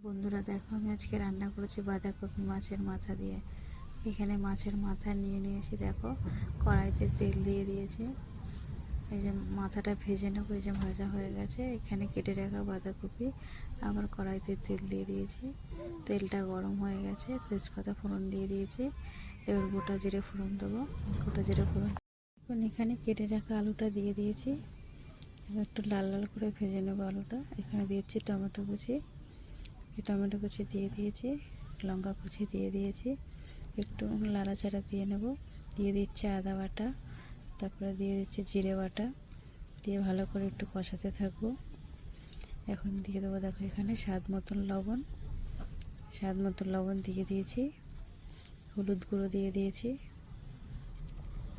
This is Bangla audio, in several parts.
বন্ধুরা দেখো, আমি আজকে রান্না করেছি বাঁধাকপি মাছের মাথা দিয়ে। এখানে মাছের মাথা নিয়ে নিয়েছি, দেখো কড়াইতে তেল দিয়ে দিয়েছি। এই যে মাথাটা ভেজে নেবো, এই যে ভাজা হয়ে গেছে। এখানে কেটে রাখা বাঁধাকপি আবার কড়াইতে তেল দিয়ে দিয়েছি। তেলটা গরম হয়ে গেছে, তেজপাতা ফোড়ন দিয়ে দিয়েছি। এবার গোটা জিরে ফোড়ন দেবো। গোটা জিরে ফোড়ন এখন এখানে কেটে রাখা আলুটা দিয়ে দিয়েছি। এবার একটু লাল লাল করে ভেজে নেবো আলুটা। এখানে দিয়েছি টমেটো কুচি, টমেটো কুচি দিয়ে দিয়েছি, লঙ্কা কুচি দিয়ে দিয়েছি। একটু নাড়াচাড়া দিয়ে নেব। দিয়ে দিচ্ছি আদা বাটা, তারপরে দিয়ে দিচ্ছি জিরে বাটা, দিয়ে ভালো করে একটু কষাতে থাকবো। এখন দিয়ে দেবো, দেখো এখানে স্বাদ মতন লবণ দিয়ে দিয়েছি, হলুদ গুঁড়ো দিয়ে দিয়েছি।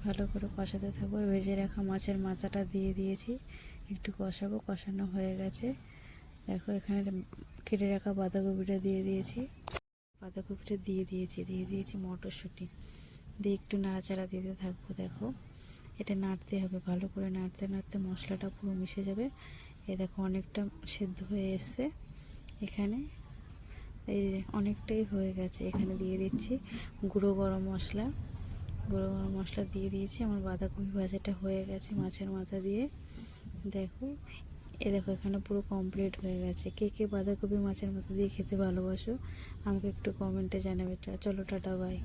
ভালো করে কষাতে থাকবো। ভেজে রাখা মাছের মাথাটা দিয়ে দিয়েছি, একটু কষাবো। কষানো হয়ে গেছে। দেখো এখানে কেটে রাখা বাঁধাকপিটা দিয়ে দিয়েছি। দিয়ে দিয়েছি মটরশুঁটি দিয়ে একটু নাড়াচাড়া দিতে থাকবো। দেখো এটা নাড়তে হবে, ভালো করে নাড়তে নাড়তে মশলাটা পুরো মিশে যাবে। দেখো অনেকটা সেদ্ধ হয়ে এসছে। এখানে এই অনেকটাই হয়ে গেছে। এখানে দিয়ে দিচ্ছি গুঁড়ো গরম মশলা দিয়ে দিয়েছি। আমার বাঁধাকপি ভাজাটা হয়ে গেছে মাছের মাথা দিয়ে। দেখো দেখো এখানে পুরো কমপ্লিট হয়ে গেছে। কে কে বাঁধাকপি মাছের মাথা দিয়ে খেতে ভালোবাসো আমাকে একটু কমেন্টে জানাবে। চলো টাটা, বাই।